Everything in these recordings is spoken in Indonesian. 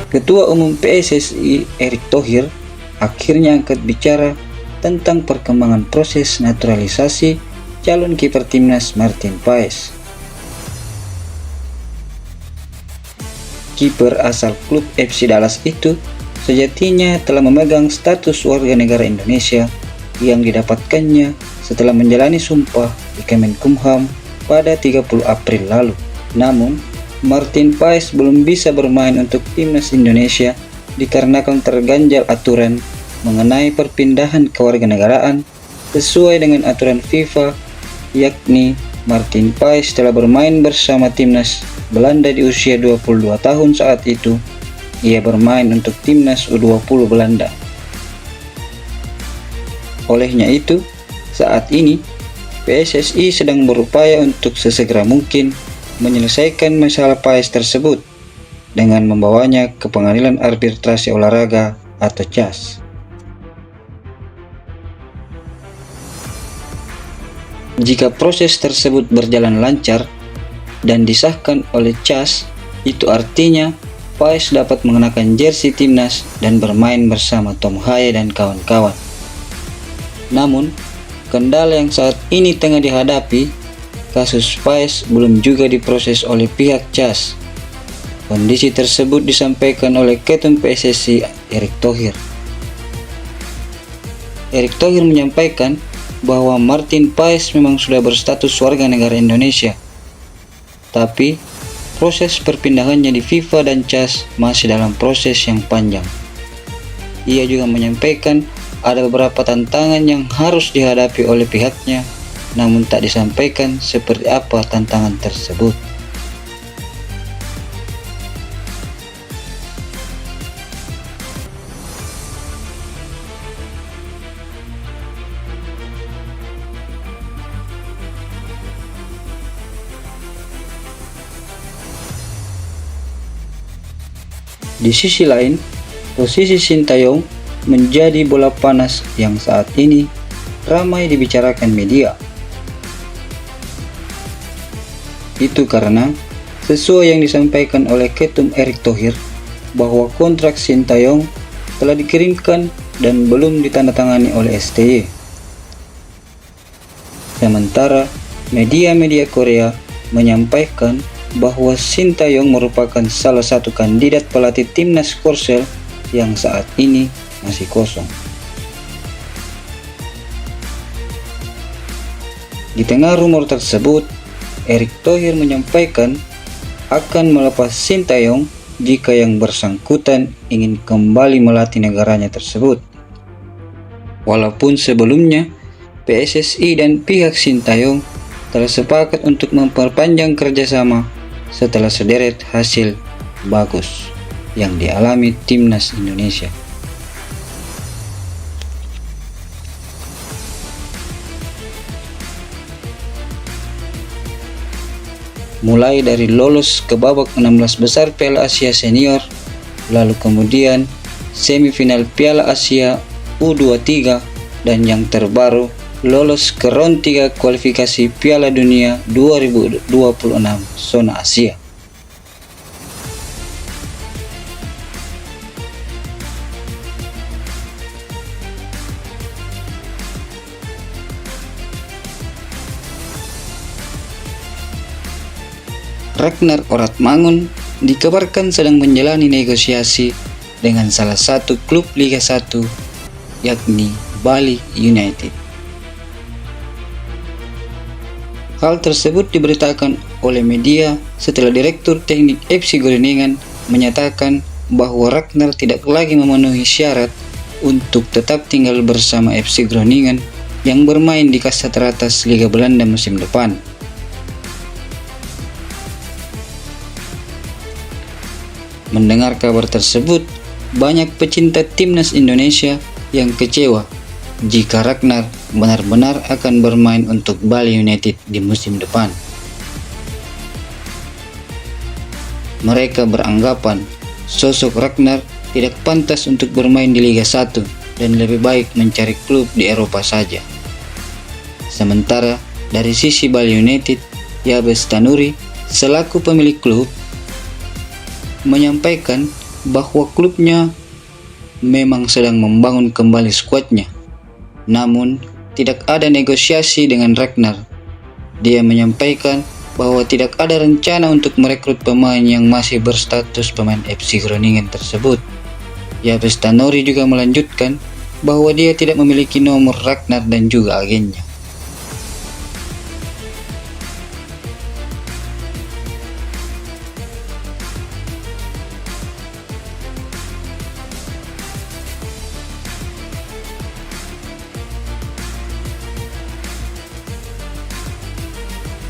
Ketua Umum PSSI Erick Thohir akhirnya angkat bicara tentang perkembangan proses naturalisasi calon kiper timnas Martin Paes. Kiper asal klub FC Dallas itu sejatinya telah memegang status warga negara Indonesia yang didapatkannya setelah menjalani sumpah di Kemenkumham pada 30 April lalu. Namun, Martin Paes belum bisa bermain untuk timnas Indonesia dikarenakan terganjal aturan mengenai perpindahan kewarganegaraan sesuai dengan aturan FIFA, yakni Martin Paes telah bermain bersama timnas Belanda di usia 22 tahun saat itu. Ia bermain untuk timnas U20 Belanda. Olehnya itu, saat ini PSSI sedang berupaya untuk sesegera mungkin menyelesaikan masalah Paes tersebut dengan membawanya ke Pengadilan Arbitrasi Olahraga atau CAS. Jika proses tersebut berjalan lancar dan disahkan oleh CAS, itu artinya Paes dapat mengenakan jersey timnas dan bermain bersama Tom Haye dan kawan-kawan. Namun, kendala yang saat ini tengah dihadapi, kasus Paes belum juga diproses oleh pihak CAS. Kondisi tersebut disampaikan oleh Ketum PSSI Erick Thohir. Erick Thohir menyampaikan bahwa Martin Paes memang sudah berstatus warga negara Indonesia, tapi proses perpindahannya di FIFA dan CAS masih dalam proses yang panjang. Ia juga menyampaikan ada beberapa tantangan yang harus dihadapi oleh pihaknya, namun tak disampaikan seperti apa tantangan tersebut. Di sisi lain, posisi Sintayong menjadi bola panas yang saat ini ramai dibicarakan media. Itu karena sesuai yang disampaikan oleh Ketum Erick Thohir bahwa kontrak Sintayong telah dikirimkan dan belum ditandatangani oleh STY. Sementara media-media Korea menyampaikan bahwa Sintayong merupakan salah satu kandidat pelatih timnas Korsel yang saat ini masih kosong. Di tengah rumor tersebut, Erick Thohir menyampaikan akan melepas Sintayong jika yang bersangkutan ingin kembali melatih negaranya tersebut. Walaupun sebelumnya PSSI dan pihak Sintayong telah sepakat untuk memperpanjang kerjasama setelah sederet hasil bagus yang dialami timnas Indonesia. Mulai dari lolos ke babak 16 besar Piala Asia Senior, lalu kemudian semifinal Piala Asia U23, dan yang terbaru lolos ke round 3 kualifikasi Piala Dunia 2026 zona Asia. Ragnar Oratmangun dikabarkan sedang menjalani negosiasi dengan salah satu klub Liga 1, yakni Bali United. Hal tersebut diberitakan oleh media setelah Direktur Teknik FC Groningen menyatakan bahwa Ragnar tidak lagi memenuhi syarat untuk tetap tinggal bersama FC Groningen yang bermain di kasta teratas Liga Belanda musim depan. Mendengar kabar tersebut, banyak pecinta timnas Indonesia yang kecewa jika Ragnar benar-benar akan bermain untuk Bali United di musim depan. Mereka beranggapan sosok Ragnar tidak pantas untuk bermain di Liga 1 dan lebih baik mencari klub di Eropa saja. Sementara dari sisi Bali United, Yabes Tanuri selaku pemilik klub menyampaikan bahwa klubnya memang sedang membangun kembali skuadnya. Namun, tidak ada negosiasi dengan Ragnar. Dia menyampaikan bahwa tidak ada rencana untuk merekrut pemain yang masih berstatus pemain FC Groningen tersebut. Yves Tanori juga melanjutkan bahwa dia tidak memiliki nomor Ragnar dan juga agennya.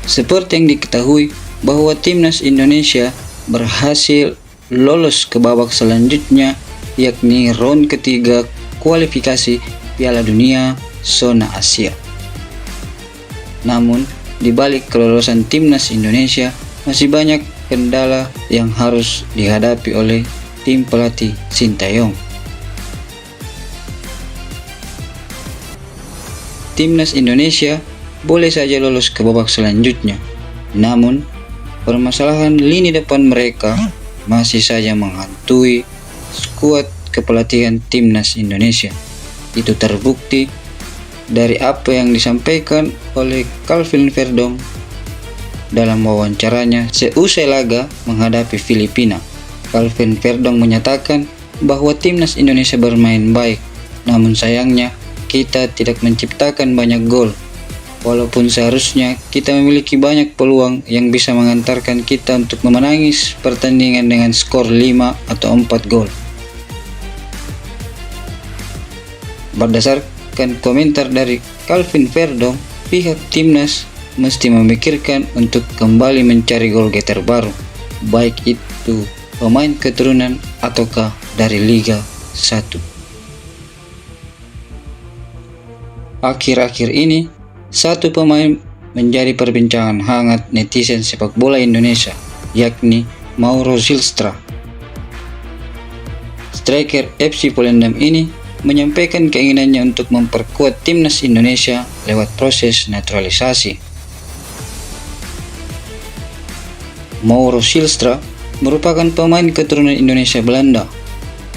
Seperti yang diketahui bahwa timnas Indonesia berhasil lolos ke babak selanjutnya, yakni round ketiga kualifikasi Piala Dunia zona Asia. Namun, di balik kelolosan timnas Indonesia, masih banyak kendala yang harus dihadapi oleh tim pelatih Sintayong. Timnas Indonesia boleh saja lolos ke babak selanjutnya, namun permasalahan lini depan mereka masih saja menghantui skuad kepelatihan timnas Indonesia. Itu terbukti dari apa yang disampaikan oleh Calvin Verdong dalam wawancaranya seusai laga menghadapi Filipina. Calvin Verdong menyatakan bahwa timnas Indonesia bermain baik, namun sayangnya kita tidak menciptakan banyak gol. Walaupun seharusnya kita memiliki banyak peluang yang bisa mengantarkan kita untuk memenangi pertandingan dengan skor 5 atau 4 gol. Berdasarkan komentar dari Calvin Verdong, pihak timnas mesti memikirkan untuk kembali mencari gol getter baru, baik itu pemain keturunan ataukah dari Liga 1. Akhir-akhir ini, satu pemain menjadi perbincangan hangat netizen sepak bola Indonesia, yakni Mauro Zylstra. Striker FC Volendam ini menyampaikan keinginannya untuk memperkuat timnas Indonesia lewat proses naturalisasi. Mauro Zylstra merupakan pemain keturunan Indonesia Belanda.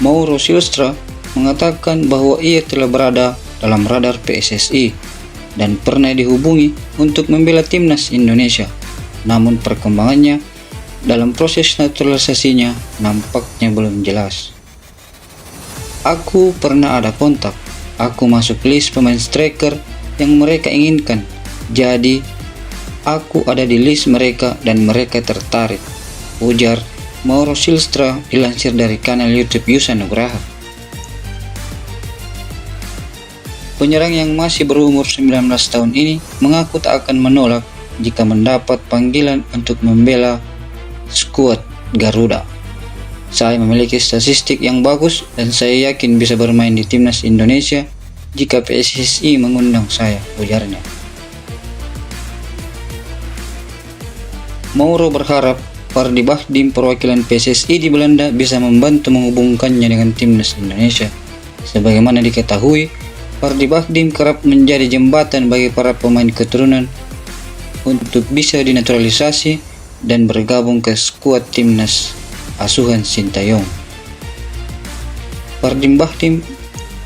Mauro Zylstra mengatakan bahwa ia telah berada dalam radar PSSI dan pernah dihubungi untuk membela timnas Indonesia. Namun perkembangannya dalam proses naturalisasinya nampaknya belum jelas. Aku pernah ada kontak. Aku masuk list pemain striker yang mereka inginkan. Jadi, aku ada di list mereka dan mereka tertarik, ujar Mauro Zylstra dilansir dari kanal YouTube Yusa Nugraha. Penyerang yang masih berumur 19 tahun ini mengaku tak akan menolak jika mendapat panggilan untuk membela skuad Garuda. Saya memiliki statistik yang bagus dan saya yakin bisa bermain di timnas Indonesia jika PSSI mengundang saya, ujarnya. Mauro berharap Pardi Bahdim perwakilan PSSI di Belanda bisa membantu menghubungkannya dengan timnas Indonesia. Sebagaimana diketahui, Pardi Bahdim kerap menjadi jembatan bagi para pemain keturunan untuk bisa dinaturalisasi dan bergabung ke skuad timnas asuhan Sintayong. Pardi Bahdim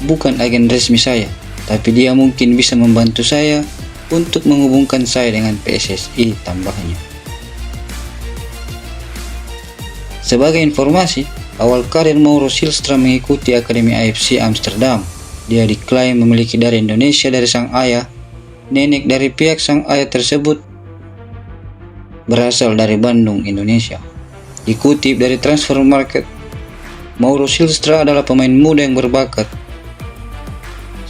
bukan agen resmi saya, tapi dia mungkin bisa membantu saya untuk menghubungkan saya dengan PSSI, tambahnya. Sebagai informasi, awal karir Mauro Zylstra mengikuti Akademi AFC Amsterdam. Dia diklaim memiliki darah Indonesia dari sang ayah. Nenek dari pihak sang ayah tersebut berasal dari Bandung, Indonesia. Dikutip dari Transfer Market, Mauro Zylstra adalah pemain muda yang berbakat.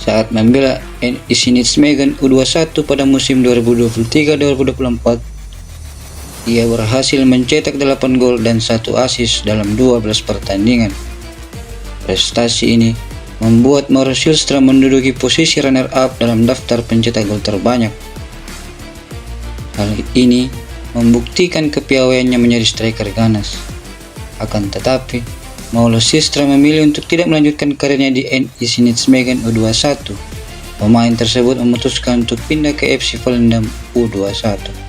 Saat membela NEC Nijmegen U21 pada musim 2023-2024, ia berhasil mencetak 8 gol dan 1 assist dalam 12 pertandingan. Prestasi ini membuat Mauro Zylstra menduduki posisi runner-up dalam daftar pencetak gol terbanyak. Hal ini membuktikan kepiawaiannya menjadi striker ganas. Akan tetapi, Mauro Zylstra memilih untuk tidak melanjutkan karirnya di NEC Nijmegen U21. Pemain tersebut memutuskan untuk pindah ke FC Volendam U21.